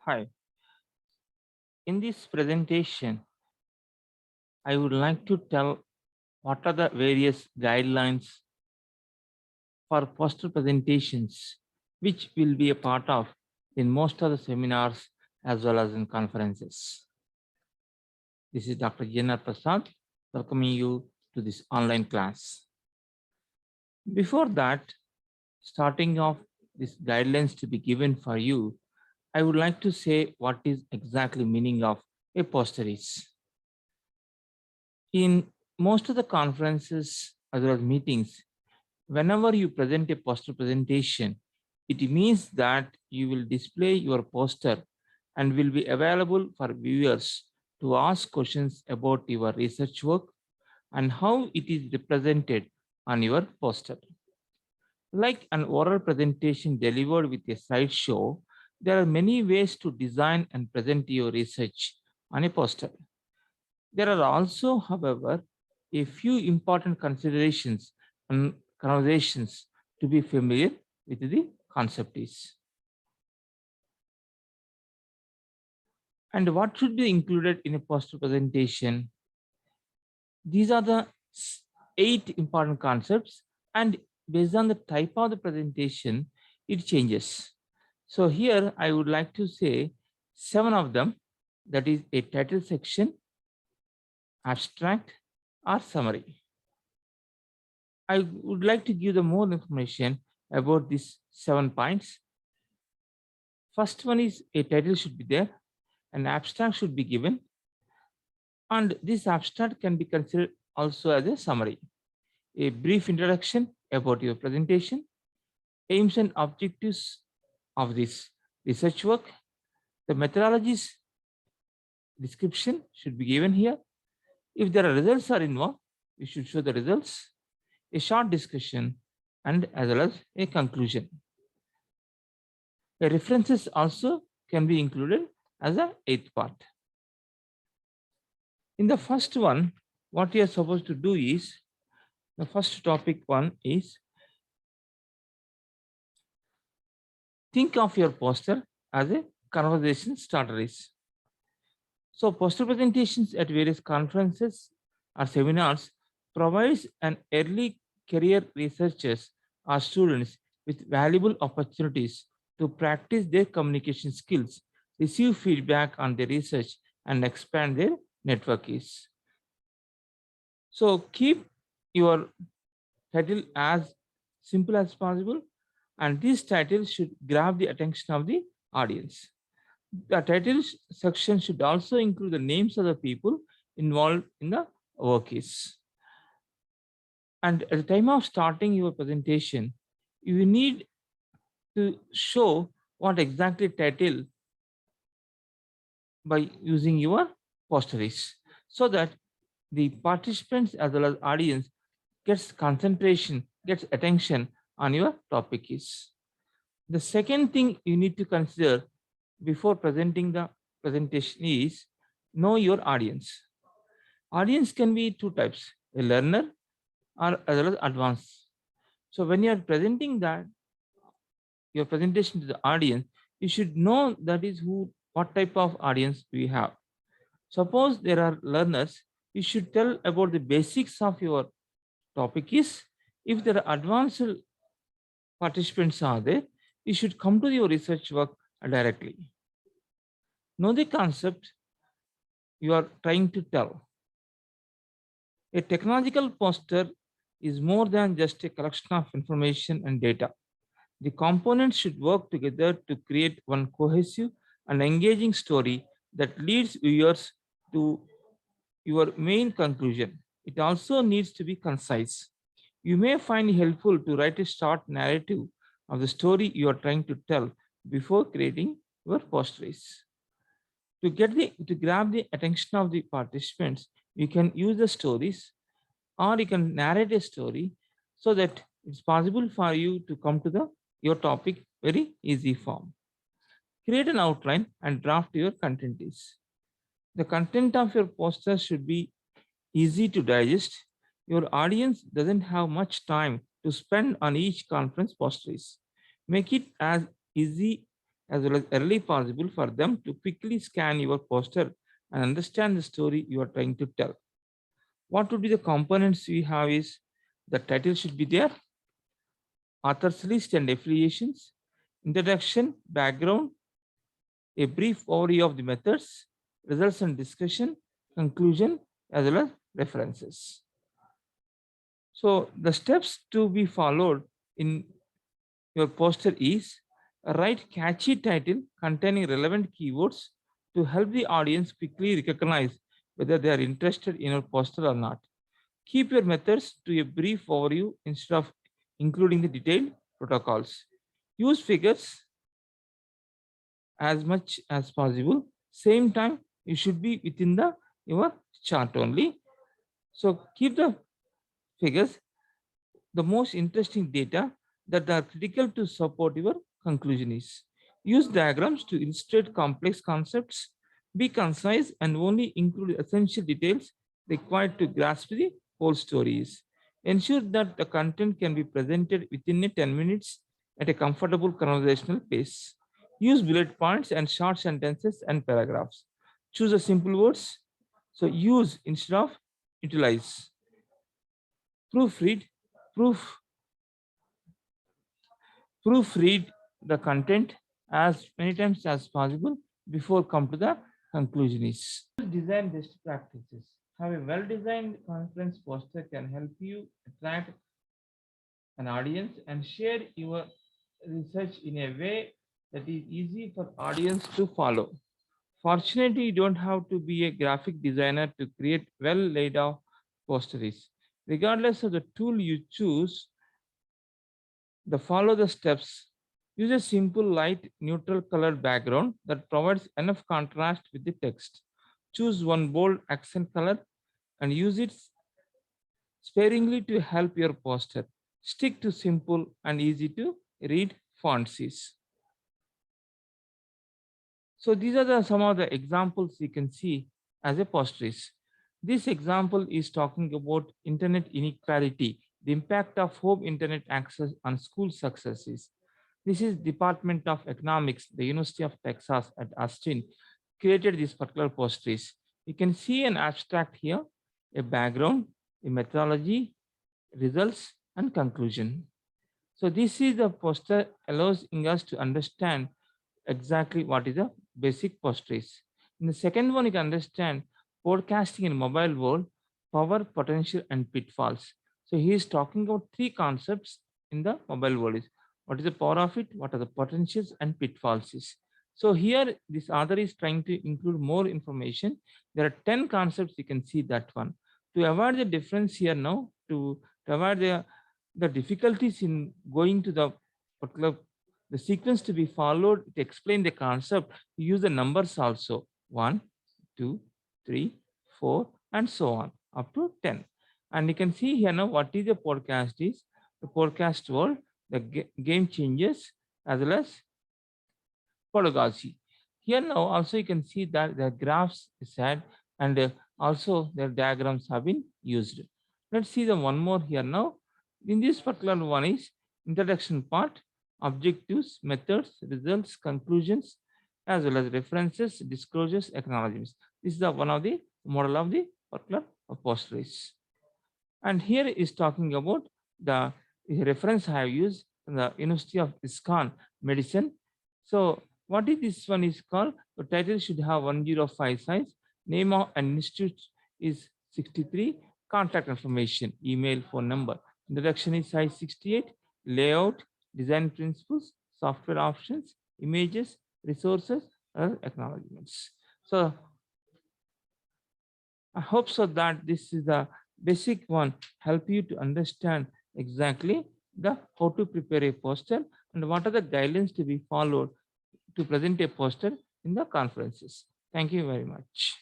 Hi, in this presentation, I would like to tell what are the various guidelines for poster presentations, which will be a part of in most of the seminars as well as in conferences. This is Dr. Jenar Prasad welcoming you to this online class. Before that, starting off these guidelines to be given for you, I would like to say what is exactly meaning of a poster is. In most of the conferences as well as meetings, whenever you present a poster presentation, it means that you will display your poster and will be available for viewers to ask questions about your research work and how it is represented on your poster. Like an oral presentation delivered with a slideshow, there are many ways to design and present your research on a poster. There are also, however, a few important considerations and conversations to be familiar with the concept is. And what should be included in a poster presentation? These are the 8 important concepts, and based on the type of the presentation, it changes. So here I would like to say 7 of them, that is a title section, abstract, or summary. I would like to give the more information about these 7 points. First one is a title should be there, an abstract should be given, and this abstract can be considered also as a summary. A brief introduction about your presentation, aims and objectives of this research work, the methodologies description should be given here. If there are results are involved, you should show the results, a short discussion, and as well as a conclusion. The references also can be included as a 8th part. In the first one, what you are supposed to do is, the first topic one is, think of your poster as a conversation starter is. So poster presentations at various conferences or seminars provides an early career researchers or students with valuable opportunities to practice their communication skills, receive feedback on their research, and expand their network is. So keep your title as simple as possible, and this title should grab the attention of the audience. The title section should also include the names of the people involved in the work is. And at the time of starting your presentation, you need to show what exactly title by using your poster is, so that the participants as well as audience gets concentration, gets attention on your topic is. The second thing you need to consider before presenting the presentation is know your audience. Audience can be 2 types, a learner or as well as advanced. So when you are presenting that your presentation to the audience, you should know that is who, what type of audience we have. Suppose there are learners, you should tell about the basics of your topic is. If there are advanced participants are there, you should come to your research work directly. Know the concept you are trying to tell. A technological poster is more than just a collection of information and data. The components should work together to create one cohesive and engaging story that leads viewers to your main conclusion. It also needs to be concise. You may find it helpful to write a short narrative of the story you are trying to tell before creating your posters. To grab the attention of the participants, you can use the stories or you can narrate a story so that it's possible for you to come to the your topic very easy form. Create an outline and draft your content is. The content of your poster should be easy to digest. Your audience doesn't have much time to spend on each conference posters. Make it as easy as well as early possible for them to quickly scan your poster and understand the story you are trying to tell. What would be the components we have is the title should be there, author's list and affiliations, introduction, background, a brief overview of the methods, results and discussion, conclusion, as well as references. So the steps to be followed in your poster is write catchy title containing relevant keywords to help the audience quickly recognize whether they are interested in your poster or not. Keep your methods to a brief overview instead of including the detailed protocols. Use figures as much as possible. Same time, you should be within the your chart only. So keep the figures, the most interesting data that are critical to support your conclusion is. Use diagrams to illustrate complex concepts. Be concise and only include essential details required to grasp the whole stories. Ensure that the content can be presented within a 10 minutes at a comfortable conversational pace. Use bullet points and short sentences and paragraphs. Choose a simple words. So use instead of utilize. Proofread. Proof Proofread the content as many times as possible before come to the conclusion is. Design best practices. Have a well-designed conference poster can help you attract an audience and share your research in a way that is easy for audience to follow. Fortunately, you don't have to be a graphic designer to create well laid out posters. Regardless of the tool you choose, follow the steps. Use a simple light neutral colored background that provides enough contrast with the text. Choose one bold accent color and use it sparingly to help your poster. Stick to simple and easy to read fonts. So these are some of the examples you can see as a posters. This example is talking about internet inequality, the impact of home internet access on school successes. This is Department of Economics, the University of Texas at Austin, created this particular posters. You can see an abstract here, a background, a methodology, results, and conclusion. So this is the poster allows us to understand exactly what is a basic posters. In the second one, you can understand forecasting in mobile world, power, potential, and pitfalls. So he is talking about three concepts in the mobile world. Is what is the power of it, what are the potentials and pitfalls is. So here this author is trying to include more information. There are 10 concepts, you can see that one. To avoid the difference here now, to avoid the difficulties in going to the particular the sequence to be followed to explain the concept, you use the numbers also 1, 2, 3, 4, and so on up to 10. And you can see here now what is the podcast is. The podcast world, the game changes as well as pedagogy. Here now also you can see that the graphs is had and also the diagrams have been used. Let's see the one more here now. In this particular one is introduction part, objectives, methods, results, conclusions, as well as references, disclosures, acknowledgements. This is the one of the model of the particular posters. And here is talking about the reference I have used from the University of Wisconsin Medicine. So what is this one is called? The title should have 105 size. Name of an institute is 63. Contact information, email, phone number. Introduction is size 68. Layout, design principles, software options, images, resources, acknowledgements. So I hope so that this is the basic one, help you to understand exactly the how to prepare a poster and what are the guidelines to be followed to present a poster in the conferences. Thank you very much.